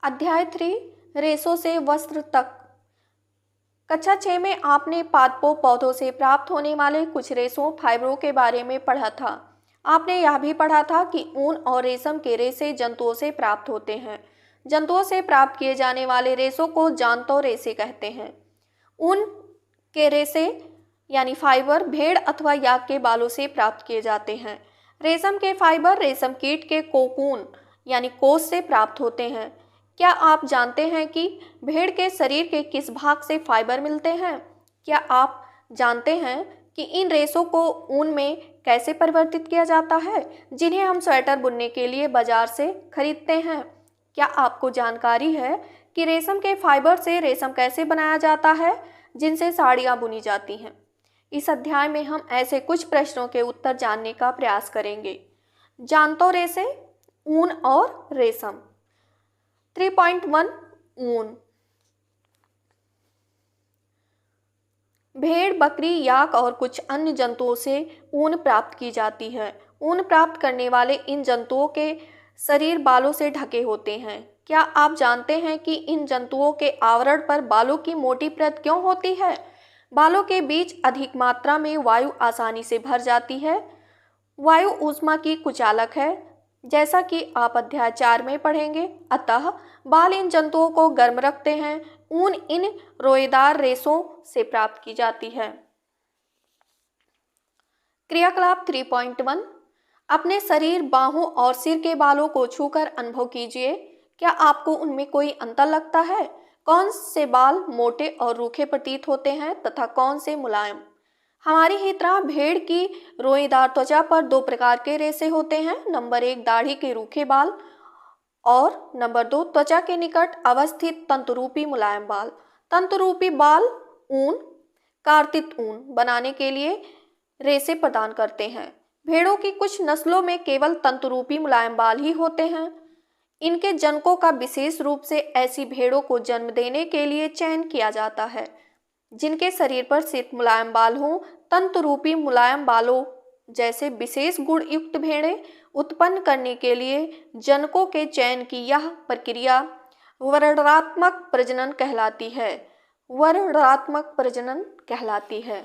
अध्याय 3 रेशों से वस्त्र तक। कक्षा 6 में आपने पादपों पौधों से प्राप्त होने वाले कुछ रेशों फाइबरों के बारे में पढ़ा था। आपने यह भी पढ़ा था कि ऊन और रेशम के रेशे जंतुओं से प्राप्त होते हैं। जंतुओं से प्राप्त किए जाने वाले रेशों को जांतौ रेशे कहते हैं। ऊन के रेशे यानी फाइबर भेड़ अथवा याक के बालों से प्राप्त किए जाते हैं। रेशम के फाइबर रेशम कीट के कोकून यानी कोश से प्राप्त होते हैं। क्या आप जानते हैं कि भेड़ के शरीर के किस भाग से फाइबर मिलते हैं? क्या आप जानते हैं कि इन रेशों को ऊन में कैसे परिवर्तित किया जाता है, जिन्हें हम स्वेटर बुनने के लिए बाजार से खरीदते हैं? क्या आपको जानकारी है कि रेशम के फाइबर से रेशम कैसे बनाया जाता है, जिनसे साड़ियाँ बुनी जाती हैं? इस अध्याय में हम ऐसे कुछ प्रश्नों के उत्तर जानने का प्रयास करेंगे। जांतौ रेशे, ऊन और रेशम। 3.1 ऊन। भेड़, बकरी, याक और कुछ अन्य जंतुओं से ऊन प्राप्त की जाती है। ऊन प्राप्त करने वाले इन जंतुओं के शरीर बालों से ढके होते हैं। क्या आप जानते हैं कि इन जंतुओं के आवरण पर बालों की मोटी परत क्यों होती है? बालों के बीच अधिक मात्रा में वायु आसानी से भर जाती है। वायु ऊष्मा की कुचालक है, जैसा कि आप अध्याय 4 में पढ़ेंगे। अतः बाल इन जंतुओं को गर्म रखते हैं। ऊन इन रोएदार रेशों से प्राप्त की जाती है। क्रियाकलाप 3.1। अपने शरीर, बाहों और सिर के बालों को छूकर अनुभव कीजिए। क्या आपको उनमें कोई अंतर लगता है? कौन से बाल मोटे और रूखे प्रतीत होते हैं तथा कौन से मुलायम? हमारी ही तरह भेड़ की रोएदार त्वचा पर 2 प्रकार के रेशे होते हैं। नंबर 1 दाढ़ी के रूखे बाल और नंबर 2 त्वचा के निकट अवस्थित तंतुरूपी मुलायम बाल। तंतुरूपी बाल ऊन, कार्तित ऊन बनाने के लिए रेशे प्रदान करते हैं। भेड़ों की कुछ नस्लों में केवल तंतुरूपी मुलायम बाल ही होते हैं। इनके जनकों का विशेष रूप से ऐसी भेड़ों को जन्म देने के लिए चयन किया जाता है जिनके शरीर पर सिर्फ मुलायम बाल हों। तंतुरूपी मुलायम बालों जैसे विशेष गुण युक्त भेड़ें उत्पन्न करने के लिए जनकों के चयन की यह प्रक्रिया वर्णनात्मक प्रजनन कहलाती है। वर्णनात्मक प्रजनन कहलाती है।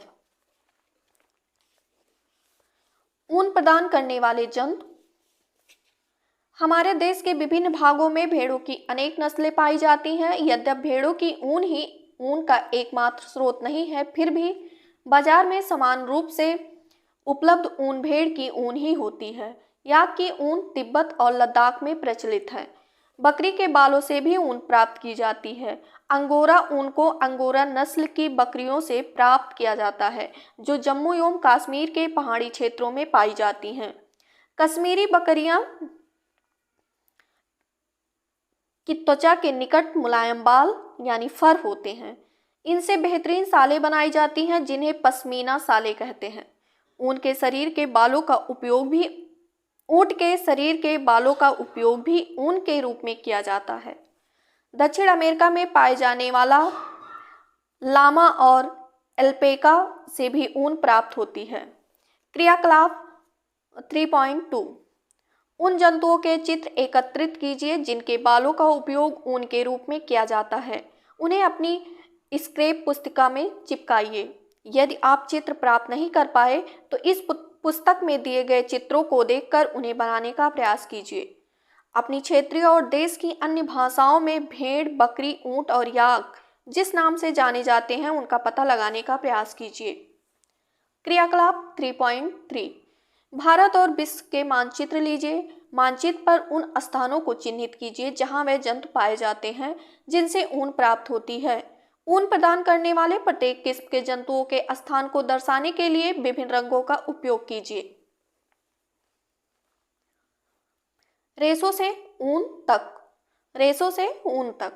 ऊन प्रदान करने वाले जंतु। हमारे देश के विभिन्न भागों में भेड़ों की अनेक नस्लें पाई जाती हैं। यद्यपि भेड़ों की ऊन ही ऊन का एकमात्र स्रोत नहीं है, फिर भी बाजार में समान रूप से उपलब्ध ऊन भेड़ की ऊन ही होती है। याक की ऊन तिब्बत और लद्दाख में प्रचलित है। बकरी के बालों से भी ऊन प्राप्त की जाती है। अंगोरा ऊन को अंगोरा नस्ल की बकरियों से प्राप्त किया जाता है, जो जम्मू एवं कश्मीर के पहाड़ी क्षेत्रों में पाई जाती हैं। कश्मीरी बकरियां की त्वचा के निकट मुलायम बाल यानी फर होते हैं। इनसे बेहतरीन सालें बनाई जाती हैं, जिन्हें पश्मीना सालें कहते हैं। ऊँट के शरीर के बालों का उपयोग भी ऊन के रूप में किया जाता है। दक्षिण अमेरिका में पाए जाने वाला लामा और एल्पेका से भी ऊन प्राप्त होती है। क्रियाकलाप 3.2। उन जंतुओं के चित्र एकत्रित कीजिए जिनके बालों का उपयोग ऊन के रूप में किया जाता है। उन्हें अपनी स्क्रैप पुस्तिका में चिपकाइए। यदि आप चित्र प्राप्त नहीं कर पाए तो इस पुस्तक में दिए गए चित्रों को देखकर उन्हें बनाने का प्रयास कीजिए। अपनी क्षेत्रीय और देश की अन्य भाषाओं में भेड़, बकरी, ऊंट और याक जिस नाम से जाने जाते हैं उनका पता लगाने का प्रयास कीजिए। क्रियाकलाप 3.3। भारत और विश्व के मानचित्र लीजिए। मानचित्र पर उन स्थानों को चिन्हित कीजिए जहां वे जंतु पाए जाते हैं जिनसे ऊन प्राप्त होती है। ऊन प्रदान करने वाले प्रत्येक किस्म के जंतुओं के स्थान को दर्शाने के लिए विभिन्न रंगों का उपयोग कीजिए। रेशों से ऊन तक। रेशों से ऊन तक।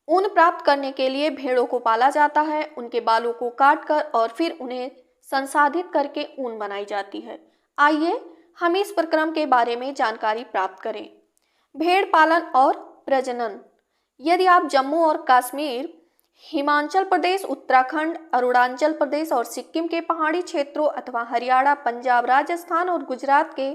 ऊन प्राप्त करने के लिए भेड़ों को पाला जाता है। उनके बालों को काटकर और फिर उन्हें संसाधित करके ऊन बनाई जाती है। आइए हम इस प्रक्रम के बारे में जानकारी प्राप्त करें। भेड़ पालन और प्रजनन। यदि आप जम्मू और कश्मीर, हिमाचल प्रदेश, उत्तराखंड, अरुणाचल प्रदेश और सिक्किम के पहाड़ी क्षेत्रों अथवा हरियाणा, पंजाब, राजस्थान और गुजरात के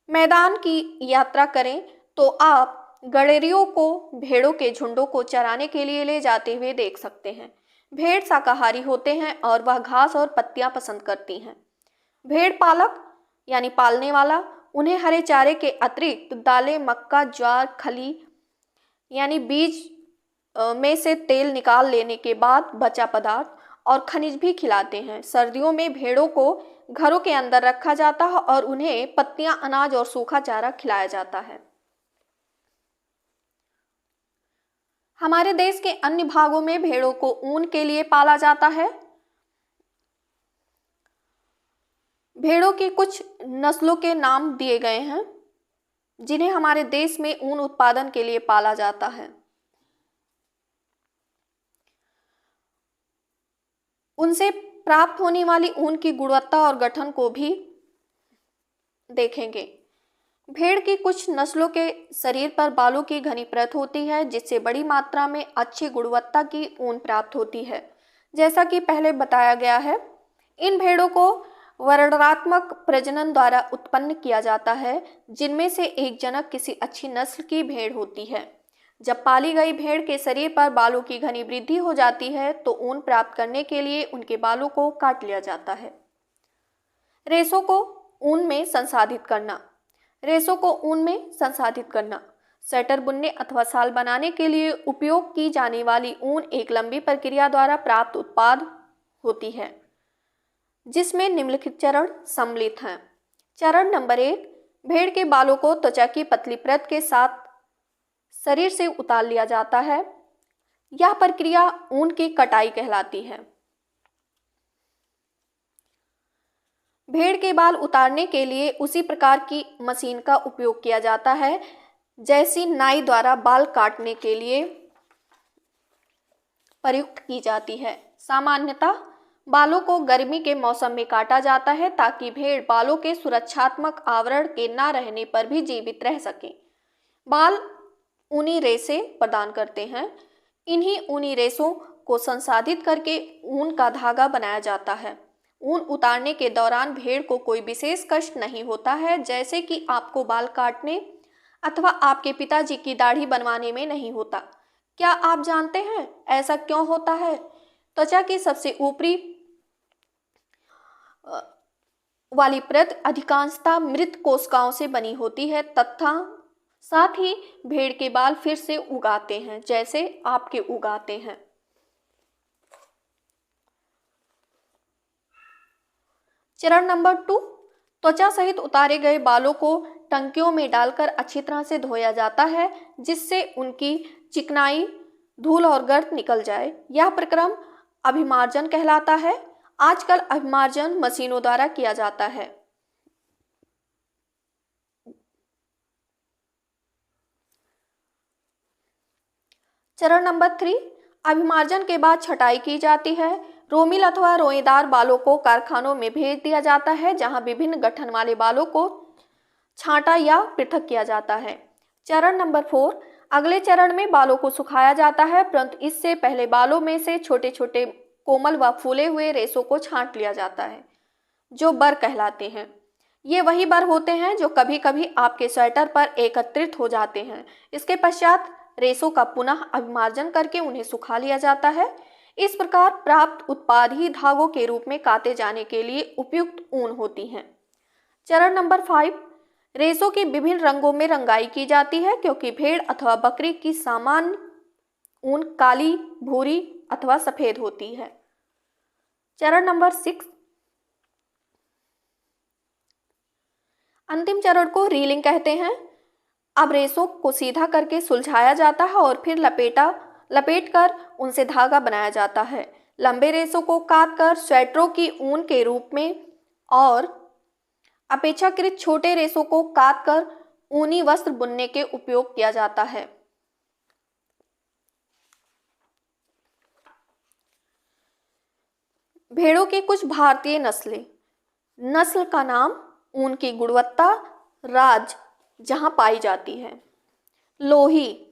मैदान की यात्रा करें तो आप गड़ेरियों को भेड़ों के झुंडों को चराने के लिए ले जाते हुए देख सकते हैं। भेड़ शाकाहारी होते हैं और वह घास और पत्तियां पसंद करती हैं। भेड़ पालक यानी पालने वाला उन्हें हरे चारे के अतिरिक्त दालें, मक्का, ज्वार, खली यानी बीज में से तेल निकाल लेने के बाद बचा पदार्थ और खनिज भी खिलाते हैं। सर्दियों में भेड़ों को घरों के अंदर रखा जाता है और उन्हें पत्तियां, अनाज और सूखा चारा खिलाया जाता है। हमारे देश के अन्य भागों में भेड़ों को ऊन के लिए पाला जाता है। भेड़ों की कुछ नस्लों के नाम दिए गए हैं जिन्हें हमारे देश में ऊन उत्पादन के लिए पाला जाता है। उनसे प्राप्त होने वाली ऊन की गुणवत्ता और गठन को भी देखेंगे। भेड़ की कुछ नस्लों के शरीर पर बालों की घनी परत होती है जिससे बड़ी मात्रा में अच्छी गुणवत्ता की ऊन प्राप्त होती है। जैसा कि पहले बताया गया है, इन भेड़ों को वर्णनात्मक प्रजनन द्वारा उत्पन्न किया जाता है जिनमें से एक जनक किसी अच्छी नस्ल की भेड़ होती है। जब पाली गई भेड़ के शरीर पर बालों की घनी वृद्धि हो जाती है तो ऊन प्राप्त करने के लिए उनके बालों को काट लिया जाता है। रेशों को ऊन में संसाधित करना। रेशों को ऊन में संसाधित करना स्वेटर बुनने अथवा शाल बनाने के लिए उपयोग की जाने वाली ऊन एक लंबी प्रक्रिया द्वारा प्राप्त उत्पाद होती है जिसमें निम्नलिखित चरण सम्मिलित हैं। चरण नंबर 1, भेड़ के बालों को त्वचा की पतली परत के साथ शरीर से उतार लिया जाता है। यह प्रक्रिया ऊन की कटाई कहलाती है। भेड़ के बाल उतारने के लिए उसी प्रकार की मशीन का उपयोग किया जाता है जैसी नाई द्वारा बाल काटने के लिए प्रयुक्त की जाती है। सामान्यतः बालों को गर्मी के मौसम में काटा जाता है ताकि भेड़ बालों के सुरक्षात्मक आवरण के न रहने पर भी जीवित रह सके। बाल ऊनी रेशे प्रदान करते हैं। इन्हीं ऊनी रेशों को संसाधित करके ऊन का धागा बनाया जाता है। ऊन उतारने के दौरान भेड़ को कोई विशेष कष्ट नहीं होता है जैसे कि आपको बाल काटने अथवा आपके पिताजी की दाढ़ी बनवाने में नहीं होता। क्या आप जानते हैं ऐसा क्यों होता है? त्वचा की सबसे ऊपरी वाली परत अधिकांशतः मृत कोशिकाओं से बनी होती है तथा साथ ही भेड़ के बाल फिर से उगाते हैं जैसे आपके उगाते हैं। चरण नंबर 2, त्वचा सहित उतारे गए बालों को टंकियों में डालकर अच्छी तरह से धोया जाता है जिससे उनकी चिकनाई, धूल और गर्द निकल जाए। यह प्रक्रम अभिमार्जन कहलाता है। आजकल अभिमार्जन मशीनों द्वारा किया जाता है। चरण नंबर 3, अभिमार्जन के बाद छटाई की जाती है। रोमिल अथवा रोएदार बालों को कारखानों में भेज दिया जाता है जहां विभिन्न गठन वाले बालों को छांटा या पृथक किया जाता है। चरण नंबर 4, अगले चरण में बालों को सुखाया जाता है परंतु इससे पहले बालों में से छोटे छोटे कोमल व फूले हुए रेशों को छांट लिया जाता है जो बर कहलाते हैं। ये वही बर होते हैं जो कभी कभी आपके स्वेटर पर एकत्रित हो जाते हैं। इसके पश्चात रेशों का पुनः अभिमार्जन करके उन्हें सुखा लिया जाता है। इस प्रकार प्राप्त उत्पाद ही धागों के रूप में काते जाने के लिए उपयुक्त ऊन होती हैं। चरण नंबर 5, रेशों की विभिन्न रंगों में रंगाई की जाती है क्योंकि भेड़ अथवा बकरी की सामान्य ऊन काली, भूरी अथवा सफेद होती है। चरण नंबर 6, अंतिम चरण को रीलिंग कहते हैं। अब रेशों को सीधा करके सुलझाया जाता है और फिर लपेटकर उनसे धागा बनाया जाता है। लंबे रेशों को काटकर स्वेटरों की ऊन के रूप में और अपेक्षाकृत छोटे रेशों को काटकर ऊनी वस्त्र बुनने के उपयोग किया जाता है। भेड़ों की कुछ भारतीय नस्लें। नस्ल का नाम, ऊन की गुणवत्ता, राज्य जहां पाई जाती है। लोही,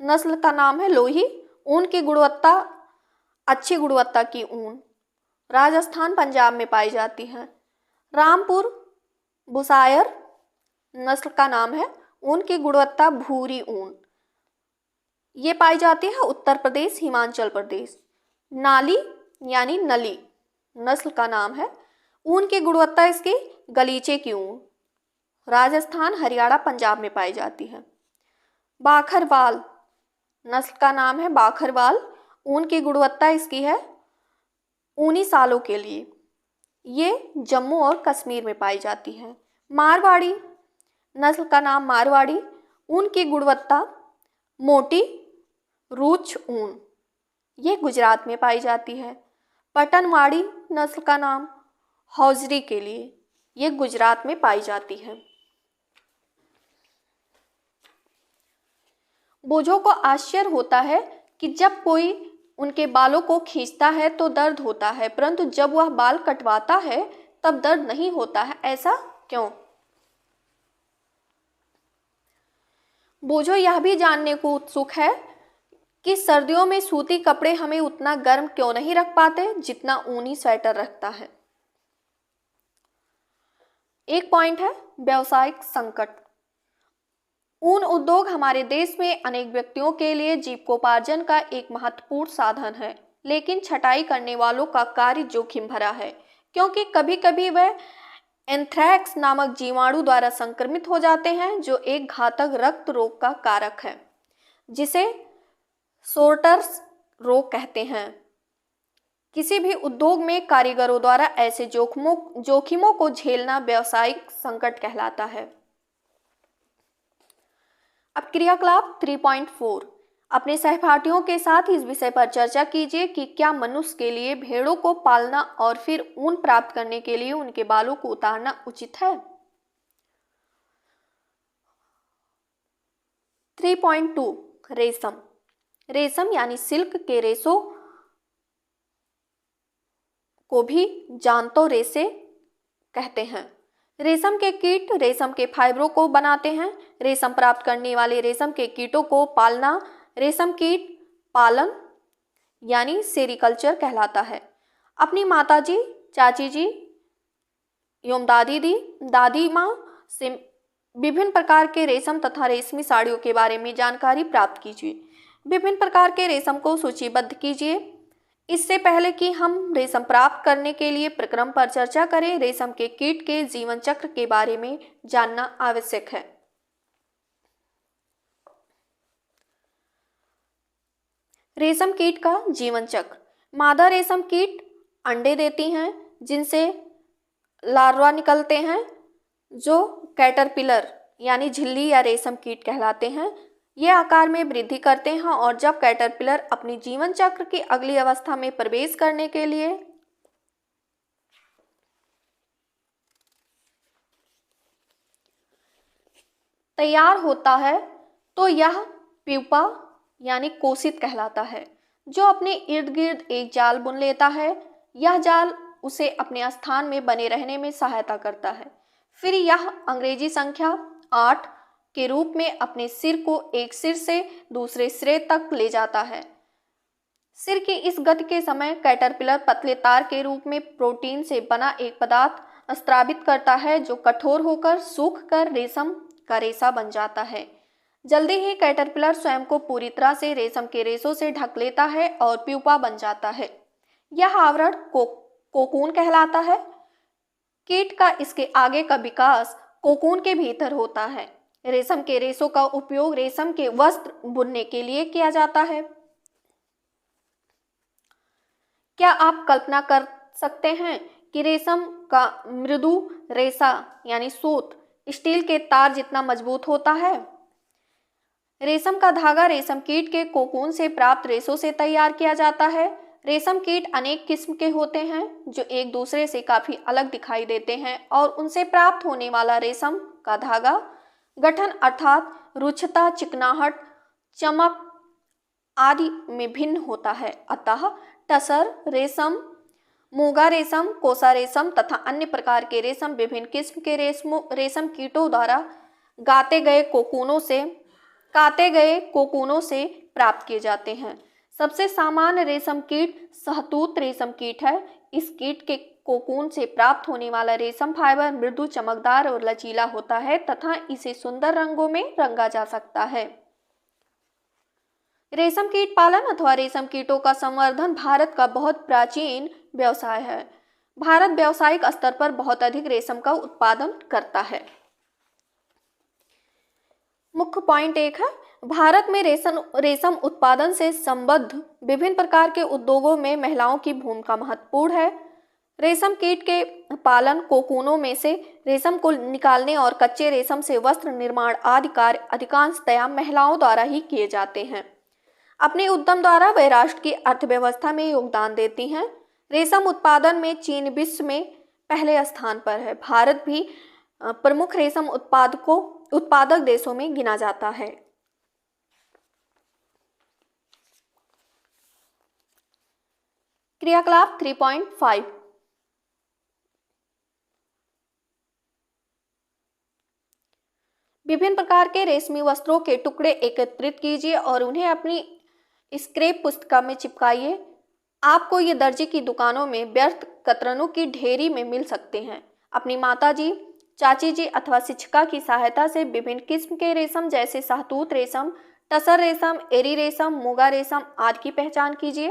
नस्ल का नाम है लोही। ऊन की गुणवत्ता, अच्छी गुणवत्ता की ऊन, राजस्थान, पंजाब में पाई जाती है। रामपुर बुशायर, नस्ल का नाम है। ऊन की गुणवत्ता भूरी ऊन, ये पाई जाती है उत्तर प्रदेश, हिमाचल प्रदेश। नाली यानी नली नस्ल का नाम है। ऊन की गुणवत्ता इसकी गलीचे की ऊन, राजस्थान, हरियाणा, पंजाब में पाई जाती है। बाखरवाल नस्ल का नाम है बाखरवाल। ऊन की गुणवत्ता इसकी है ऊनी सालों के लिए, ये जम्मू और कश्मीर में पाई जाती है। मारवाड़ी नस्ल का नाम मारवाड़ी। ऊन की गुणवत्ता मोटी रूच ऊन, ये गुजरात में पाई जाती है। पटनवाड़ी नस्ल का नाम हौजरी के लिए, ये गुजरात में पाई जाती है। बोझों को आश्चर्य होता है कि जब कोई उनके बालों को खींचता है तो दर्द होता है, परंतु जब वह बाल कटवाता है तब दर्द नहीं होता है, ऐसा क्यों? बोझो यह भी जानने को उत्सुक है कि सर्दियों में सूती कपड़े हमें उतना गर्म क्यों नहीं रख पाते जितना ऊनी स्वेटर रखता है। एक पॉइंट है व्यावसायिक संकट। ऊन उद्योग हमारे देश में अनेक व्यक्तियों के लिए जीविकोपार्जन का एक महत्वपूर्ण साधन है, लेकिन छटाई करने वालों का कार्य जोखिम भरा है, क्योंकि कभी कभी वह एंथ्रैक्स नामक जीवाणु द्वारा संक्रमित हो जाते हैं, जो एक घातक रक्त रोग का कारक है, जिसे सोर्टर्स रोग कहते हैं। किसी भी उद्योग में कारीगरों द्वारा ऐसे जोखिमों को झेलना व्यावसायिक संकट कहलाता है। अब क्रियाकलाप 3.4, अपने सहपाठियों के साथ इस विषय पर चर्चा कीजिए कि क्या मनुष्य के लिए भेड़ों को पालना और फिर ऊन प्राप्त करने के लिए उनके बालों को उतारना उचित है। 3.2 रेशम। रेशम यानी सिल्क के रेशों को भी जानतो रेशे कहते हैं। रेशम के कीट रेशम के फाइबरों को बनाते हैं। रेशम प्राप्त करने वाले रेशम के कीटों को पालना रेशम कीट पालन यानी सेरिकल्चर कहलाता है। अपनी माताजी, चाची जी एवं दादी माँ से विभिन्न प्रकार के रेशम तथा रेशमी साड़ियों के बारे में जानकारी प्राप्त कीजिए। विभिन्न प्रकार के रेशम को सूचीबद्ध कीजिए। इससे पहले कि हम रेशम प्राप्त करने के लिए प्रक्रम पर चर्चा करें, रेशम के कीट के जीवन चक्र के बारे में जानना आवश्यक है। रेशम कीट का जीवन चक्र। मादा रेशम कीट अंडे देती हैं, जिनसे लार्वा निकलते हैं, जो कैटरपिलर यानी झिल्ली या रेशम कीट कहलाते हैं। ये आकार में वृद्धि करते हैं और जब कैटरपिलर अपनी जीवन चक्र की अगली अवस्था में प्रवेश करने के लिए तैयार होता है तो यह प्यूपा यानी कोशित कहलाता है, जो अपने इर्द गिर्द एक जाल बुन लेता है। यह जाल उसे अपने स्थान में बने रहने में सहायता करता है। फिर यह अंग्रेजी संख्या 8 के रूप में अपने सिर को एक सिर से दूसरे सिरे तक ले जाता है। सिर की इस गति के समय कैटरपिलर पतले तार के रूप में प्रोटीन से बना एक पदार्थ स्रावित करता है, जो कठोर होकर सूख कर रेशम का रेशा बन जाता है। जल्दी ही कैटरपिलर स्वयं को पूरी तरह से रेशम के रेशों से ढक लेता है और प्यूपा बन जाता है। यह आवरण कोकून कहलाता है। कीट का इसके आगे का विकास कोकून के भीतर होता है। रेशम के रेशों का उपयोग रेशम के वस्त्र बुनने के लिए किया जाता है। क्या आप कल्पना कर सकते हैं कि रेशम का मृदु रेशा यानी सूत स्टील के तार जितना मजबूत होता है? रेशम का धागा रेशम कीट के कोकून से प्राप्त रेशों से तैयार किया जाता है। रेशम कीट अनेक किस्म के होते हैं, जो एक दूसरे से काफी अलग दिखाई देते हैं, और उनसे प्राप्त होने वाला रेशम का धागा गठन अर्थात रुक्षता, चिकनाहट, चमक आदि में भिन्न होता है। अतः टसर रेशम, मूंगा रेशम, कोसा रेशम तथा अन्य प्रकार के रेशम विभिन्न किस्म के रेशम कीटों द्वारा काते गए कोकूनों से प्राप्त किए जाते हैं। सबसे सामान्य रेशम कीट सहतूत रेशम कीट है। इस कीट के कोकून से प्राप्त होने वाला रेशम फाइबर मृदु, चमकदार और लचीला होता है तथा इसे सुंदर रंगों में रंगा जा सकता है। रेशम कीट पालन अथवा रेशम कीटों का संवर्धन भारत का बहुत प्राचीन व्यवसाय है। भारत व्यावसायिक स्तर पर बहुत अधिक रेशम का उत्पादन करता है। मुख्य पॉइंट 1 है, भारत में रेशम उत्पादन से संबद्ध विभिन्न प्रकार के उद्योगों में महिलाओं की भूमिका महत्वपूर्ण है। रेशम कीट के पालन, कोकूनों में से रेशम को निकालने और कच्चे रेशम से वस्त्र निर्माण आदि कार्य अधिकांशतया महिलाओं द्वारा ही किए जाते हैं। अपने उद्यम द्वारा वे राष्ट्र की अर्थव्यवस्था में योगदान देती हैं। रेशम उत्पादन में चीन विश्व में पहले स्थान पर है। भारत भी प्रमुख रेशम उत्पादक देशों में गिना जाता है। क्रियाकलाप 3.5 विभिन्न प्रकार के रेशमी वस्त्रों के टुकड़े एकत्रित कीजिए और उन्हें अपनी स्क्रैप पुस्तिका में चिपकाइए। आपको ये दर्जी की दुकानों में व्यर्थ कतरनों की ढेरी में मिल सकते हैं। अपनी माताजी, चाची जी अथवा शिक्षिका की सहायता से विभिन्न किस्म के रेशम जैसे शहतूत रेशम, टसर रेशम, एरी रेशम, मूंगा रेशम आदि की पहचान कीजिए।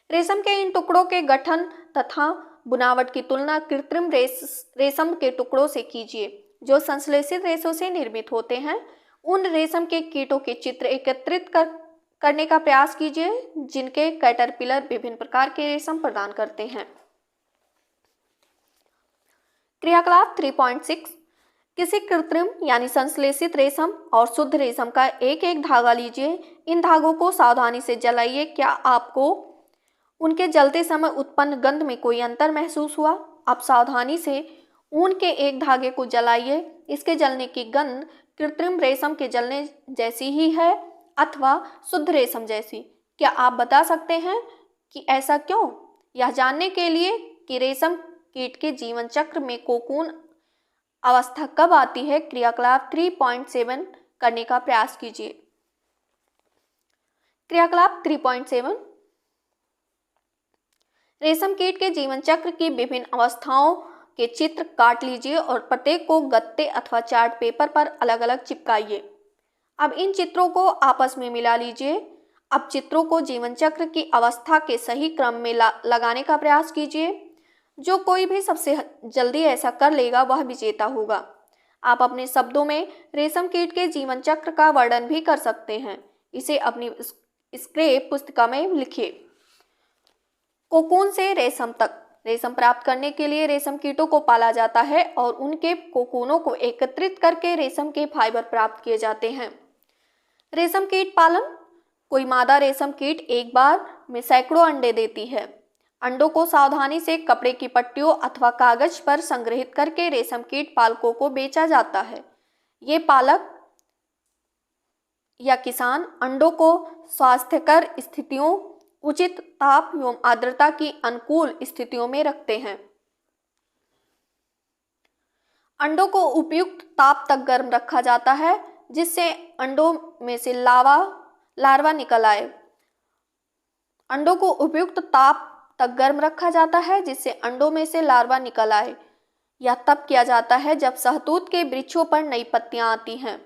रेशम के इन टुकड़ों के गठन तथा बुनावट की तुलना कृत्रिम रेशम के टुकड़ों से कीजिए जो संश्लेषित रेशों से निर्मित होते हैं। उन रेशम के कीटों के चित्र एकत्रित करने का प्रयास कीजिए जिनके कैटरपिलर विभिन्न प्रकार के रेशम प्रदान करते हैं। क्रियाकलाप 3.6 किसी कृत्रिम यानी संश्लेषित रेशम और शुद्ध रेशम का एक एक धागा लीजिए। इन धागों को सावधानी से जलाइए। क्या आपको उनके जलते समय उत्पन्न गंध में कोई अंतर महसूस हुआ? आप सावधानी से ऊन के एक धागे को जलाइए। इसके जलने की गंध कृत्रिम रेशम के जलने जैसी ही है अथवा शुद्ध रेशम जैसी। क्या आप बता सकते हैं कि ऐसा क्यों? यह जानने के लिए कि रेशम कीट के जीवन चक्र में कोकून अवस्था कब आती है, क्रियाकलाप 3.7 करने का प्रयास कीजिए। क्रियाकलाप 3.7 रेशम कीट के जीवन चक्र की विभिन्न अवस्थाओं के चित्र काट लीजिए और प्रत्येक को गत्ते अथवा चार्ट पेपर पर अलग अलग चिपकाइए। अब इन चित्रों को आपस में मिला लीजिए। अब चित्रों को जीवन चक्र की अवस्था के सही क्रम में लगाने का प्रयास कीजिए। जो कोई भी सबसे जल्दी ऐसा कर लेगा वह विजेता होगा। आप अपने शब्दों में रेशम कीट के जीवन चक्र का वर्णन भी कर सकते हैं। इसे अपनी स्क्रैप पुस्तिका में लिखिए। कोकून से रेशम तक। रेशम प्राप्त करने के लिए रेशम कीटों को पाला जाता है और उनके कोकूनों को एकत्रित करके रेशम के फाइबर प्राप्त किए जाते हैं। रेशम कीट पालन। कोई मादा रेशम कीट एक बार में सैकड़ों अंडे देती है। अंडों को सावधानी से कपड़े की पट्टियों अथवा कागज पर संग्रहित करके रेशम कीट पालकों को बेचा जाता है। ये पालक या किसान अंडों को स्वास्थ्यकर स्थितियों, उचित ताप एवं आर्द्रता की अनुकूल स्थितियों में रखते हैं। अंडों को उपयुक्त ताप तक गर्म रखा जाता है जिससे अंडों में से लार्वा निकल आए। अंडों को उपयुक्त ताप तक गर्म रखा जाता है जिससे अंडों में से लार्वा निकल आए। यह तब किया जाता है जब शहतूत के वृक्षों पर नई पत्तियां आती हैं।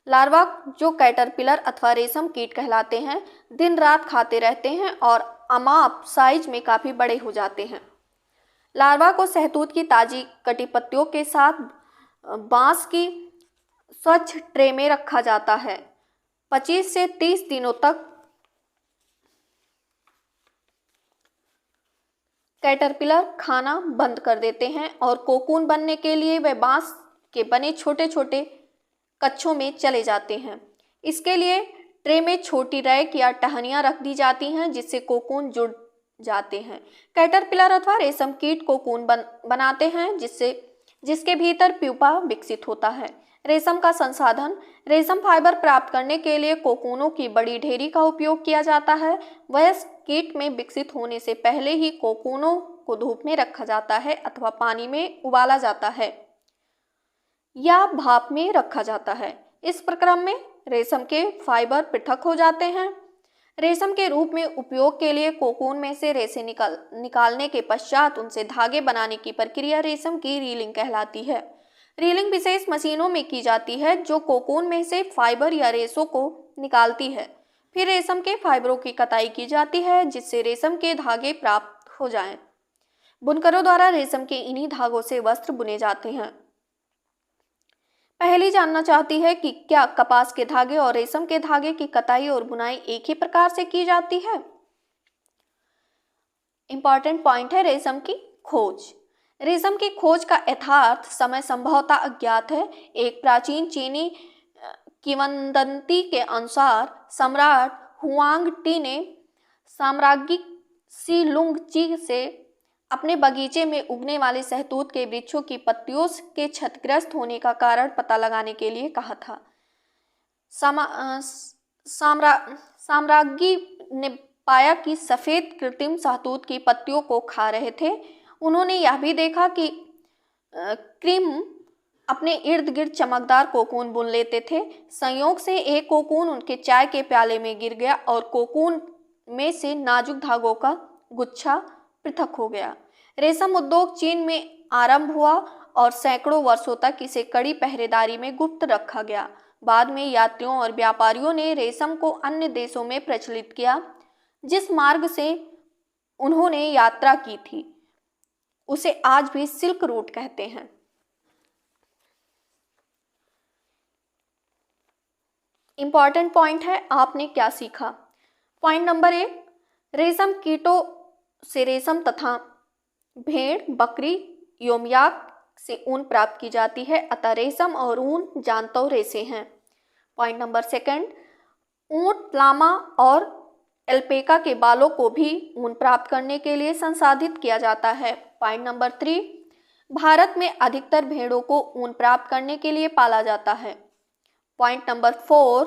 लार्वा, जो कैटरपिलर अथवा रेशम कीट कहलाते हैं, दिन रात खाते रहते हैं और अमाप साइज में काफी बड़े हो जाते हैं। लार्वा को शहतूत की ताजी कटी पत्तियों के साथ बांस की स्वच्छ ट्रे में रखा जाता है। 25 से 30 दिनों तक कैटरपिलर खाना बंद कर देते हैं और कोकून बनने के लिए वे बांस के बने छोटे छोटे कच्छों में चले जाते हैं। इसके लिए ट्रे में छोटी रैक या टहनियां रख दी जाती हैं जिससे कोकून जुड़ जाते हैं। कैटरपिलर अथवा रेशम कीट कोकून बनाते हैं जिसके भीतर प्यूपा विकसित होता है। रेशम का संसाधन। रेशम फाइबर प्राप्त करने के लिए कोकूनों की बड़ी ढेरी का उपयोग किया जाता है। वयस्क कीट में विकसित होने से पहले ही कोकूनों को धूप में रखा जाता है अथवा पानी में उबाला जाता है या भाप में रखा जाता है। इस प्रक्रम में रेशम के फाइबर पृथक हो जाते हैं। रेशम के रूप में उपयोग के लिए कोकून में से रेशे निकालने के पश्चात उनसे धागे बनाने की प्रक्रिया रेशम की रीलिंग कहलाती है। रीलिंग विशेष मशीनों में की जाती है जो कोकून में से फाइबर या रेशों को निकालती है। फिर रेशम के फाइबरों की कताई की जाती है जिससे रेशम के धागे प्राप्त हो जाएं। बुनकरों द्वारा रेशम के इन्हीं धागों से वस्त्र बुने जाते हैं। पहली जानना चाहती है कि क्या कपास के धागे और रेशम के धागे की कताई और बुनाई एक ही प्रकार से की जाती है। इंपॉर्टेंट पॉइंट है रेशम की खोज। रेशम की खोज का यथार्थ समय संभवतः अज्ञात है। एक प्राचीन चीनी किंवदंती के अनुसार सम्राट हुआंग टी ने साम्राज्ञी सी लुंगची से अपने बगीचे में उगने वाले सहतूत के वृक्षों की पत्तियों के क्षतिग्रस्त होने का कारण पता लगाने के लिए कहा था। साम्राज्ञी ने पाया कि सफेद कृत्रिम सहतूत की पत्तियों को खा रहे थे। उन्होंने यह भी देखा कि क्रीम अपने इर्द गिर्द चमकदार कोकून बुन लेते थे। संयोग से एक कोकून उनके चाय के प्याले में गिर गया और कोकून में से नाजुक धागों का गुच्छा पृथक हो गया। रेशम उद्योग चीन में आरंभ हुआ और सैकड़ों वर्षों तक इसे कड़ी पहरेदारी में गुप्त रखा गया। बाद में यात्रियों और व्यापारियों ने रेशम को अन्य देशों में प्रचलित किया। जिस मार्ग से उन्होंने यात्रा की थी उसे आज भी सिल्क रूट कहते हैं। इंपॉर्टेंट पॉइंट है आपने क्या सीखा। पॉइंट नंबर 1, रेशम कीटों से रेशम तथा भेड़, बकरी, योमयाक से ऊन प्राप्त की जाती है, अतः रेशम और ऊन जानतो रेशे हैं। पॉइंट नंबर 2, ऊंट, लामा और एल्पेका के बालों को भी ऊन प्राप्त करने के लिए संसाधित किया जाता है। पॉइंट नंबर 3, भारत में अधिकतर भेड़ों को ऊन प्राप्त करने के लिए पाला जाता है। पॉइंट नंबर 4,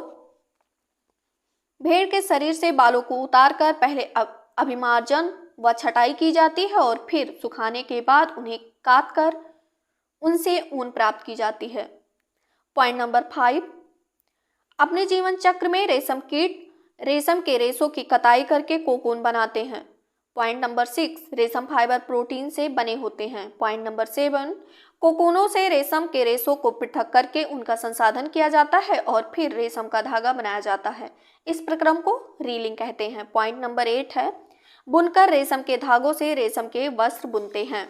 भेड़ के शरीर से बालों को उतारकर पहले अभिमार्जन व छटाई की जाती है और फिर सुखाने के बाद उन्हें काटकर उनसे ऊन प्राप्त की जाती है। पॉइंट नंबर 5, अपने जीवन चक्र में रेशम कीट रेशम के रेशों की कताई करके कोकून बनाते हैं। पॉइंट नंबर 6, रेशम फाइबर प्रोटीन से बने होते हैं। पॉइंट नंबर 7, कोकूनों से रेशम के रेशों को पृथक करके उनका संसाधन किया जाता है और फिर रेशम का धागा बनाया जाता है। इस प्रक्रम को रीलिंग कहते हैं। पॉइंट नंबर 8 है, बुनकर रेशम के धागों से रेशम के वस्त्र बुनते हैं।